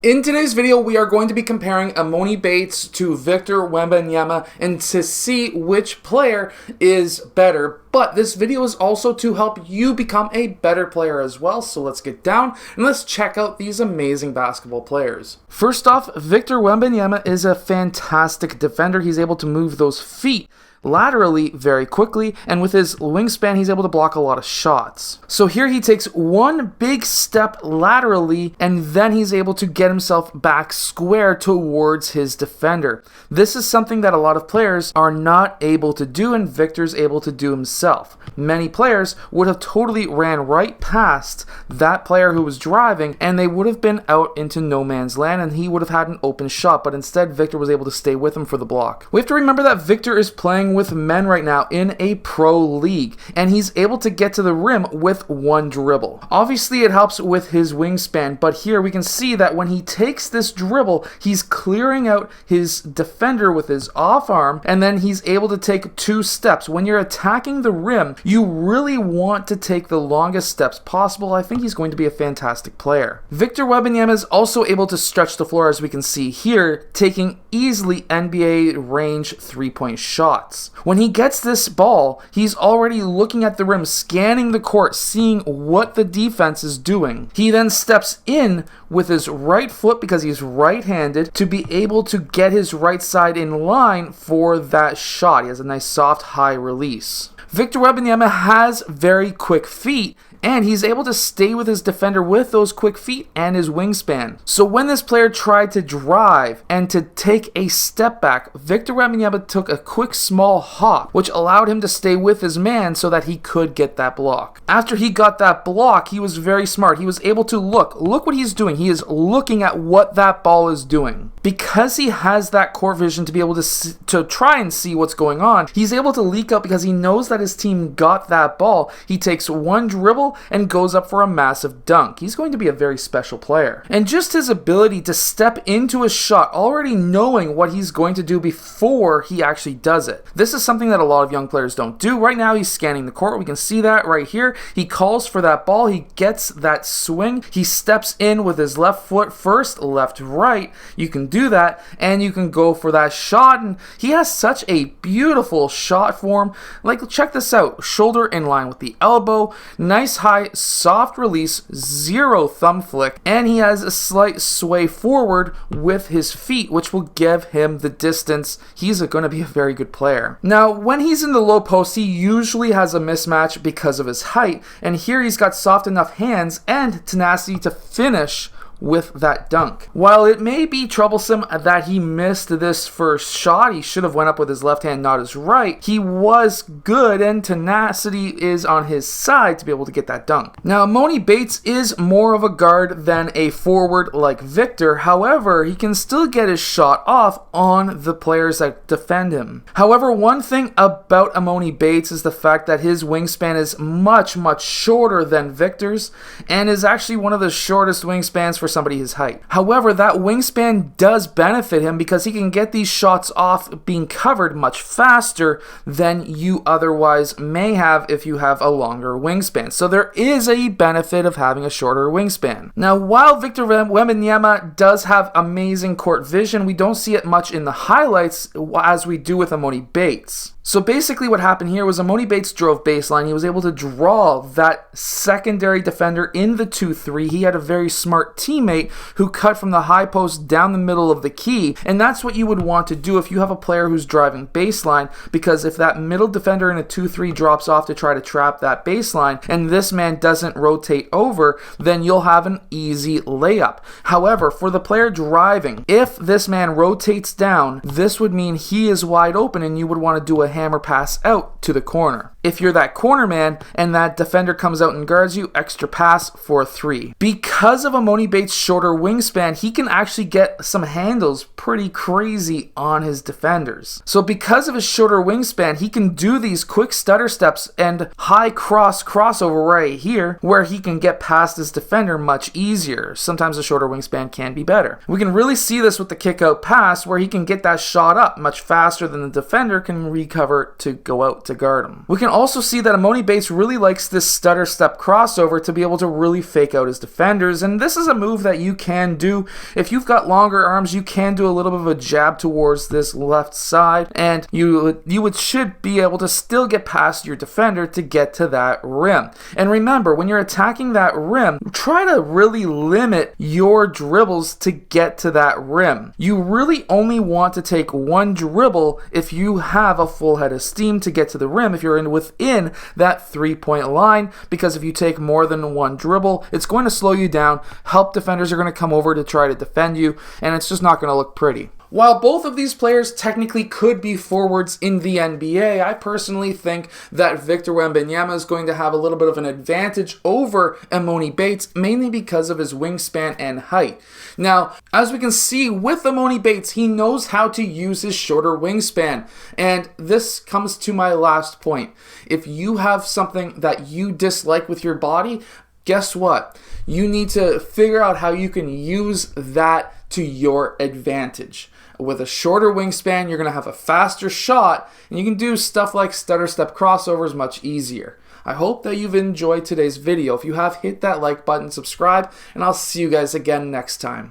In today's video, we are going to be comparing Emoni Bates to Victor Wembanyama and to see which player is better. But this video is also to help you become a better player as well. So let's get down and let's check out these amazing basketball players. First off, Victor Wembanyama is a fantastic defender. He's able to move those feet laterally very quickly, and with his wingspan he's able to block a lot of shots. So here he takes one big step laterally and then he's able to get himself back square towards his defender. This is something that a lot of players are not able to do, and Victor's able to do himself. Many players would have totally ran right past that player who was driving and they would have been out into no man's land and he would have had an open shot, but instead Victor was able to stay with him for the block. We have to remember that Victor is playing with men right now in a pro league, and he's able to get to the rim with one dribble. Obviously it helps with his wingspan, but here we can see that when he takes this dribble, he's clearing out his defender with his off arm, and then he's able to take two steps. When you're attacking the rim, you really want to take the longest steps possible. I think he's going to be a fantastic player. Victor Wembanyama is also able to stretch the floor, as we can see here, taking easily NBA range three-point shots. When he gets this ball, he's already looking at the rim, scanning the court, seeing what the defense is doing. He then steps in with his right foot, because he's right-handed, to be able to get his right side in line for that shot. He has a nice soft high release. Victor Wembanyama has very quick feet, and he's able to stay with his defender with those quick feet and his wingspan. So when this player tried to drive and to take a step back, Victor Wembanyama took a quick small hop, which allowed him to stay with his man so that he could get that block. After he got that block, he was very smart. He was able to look what he's doing. He is looking at what that ball is doing. Because he has that court vision to be able to try and see what's going on, he's able to leak out because he knows that his team got that ball. He takes one dribble and goes up for a massive dunk. He's going to be a very special player. And just his ability to step into a shot, already knowing what he's going to do before he actually does it. This is something that a lot of young players don't do. Right now he's scanning the court. We can see that right here. He calls for that ball. He gets that swing. He steps in with his left foot first, left, right. You can do that and you can go for that shot, and he has such a beautiful shot form. Like, check this out. Shoulder in line with the elbow. Nice high, soft release, zero thumb flick, and he has a slight sway forward with his feet, which will give him the distance. He's going to be a very good player. Now, when he's in the low post, he usually has a mismatch because of his height, and here he's got soft enough hands and tenacity to finish with that dunk. While it may be troublesome that he missed this first shot, he should have went up with his left hand, not his right, he was good and tenacity is on his side to be able to get that dunk. Now, Emoni Bates is more of a guard than a forward like Victor. However, he can still get his shot off on the players that defend him. However, one thing about Emoni Bates is the fact that his wingspan is much shorter than Victor's, and is actually one of the shortest wingspans for somebody his height. However, that wingspan does benefit him because he can get these shots off being covered much faster than you otherwise may have if you have a longer wingspan. So there is a benefit of having a shorter wingspan. Now, while Victor Wembanyama does have amazing court vision, we don't see it much in the highlights as we do with Emoni Bates. So basically what happened here was Emoni Bates drove baseline. He was able to draw that secondary defender in the 2-3. He had a very smart teammate who cut from the high post down the middle of the key. And that's what you would want to do if you have a player who's driving baseline, because if that middle defender in a 2-3 drops off to try to trap that baseline and this man doesn't rotate over, then you'll have an easy layup. However, for the player driving, if this man rotates down, this would mean he is wide open and you would want to do a hammer pass out to the corner. If you're that corner man and that defender comes out and guards you, extra pass for a 3. Because of Emoni Bates' shorter wingspan, he can actually get some handles pretty crazy on his defenders. So because of his shorter wingspan, he can do these quick stutter steps and high crossover right here, where he can get past his defender much easier. Sometimes a shorter wingspan can be better. We can really see this with the kick out pass, where he can get that shot up much faster than the defender can recover to go out to guard him. We can also see that Emoni Bates really likes this stutter step crossover to be able to really fake out his defenders, and this is a move that you can do. If you've got longer arms, you can do a little bit of a jab towards this left side, and you should be able to still get past your defender to get to that rim. And remember, when you're attacking that rim, try to really limit your dribbles to get to that rim. You really only want to take one dribble if you have a full head of steam to get to the rim if you're within that 3-point line, because if you take more than one dribble, it's going to slow you down. Help defenders are going to come over to try to defend you, and it's just not going to look pretty. While both of these players technically could be forwards in the NBA, I personally think that Victor Wembanyama is going to have a little bit of an advantage over Emoni Bates, mainly because of his wingspan and height. Now, as we can see with Emoni Bates, he knows how to use his shorter wingspan. And this comes to my last point. If you have something that you dislike with your body, guess what? You need to figure out how you can use that to your advantage. With a shorter wingspan, you're going to have a faster shot, and you can do stuff like stutter step crossovers much easier. I hope that you've enjoyed today's video. If you have, hit that like button, subscribe, and I'll see you guys again next time.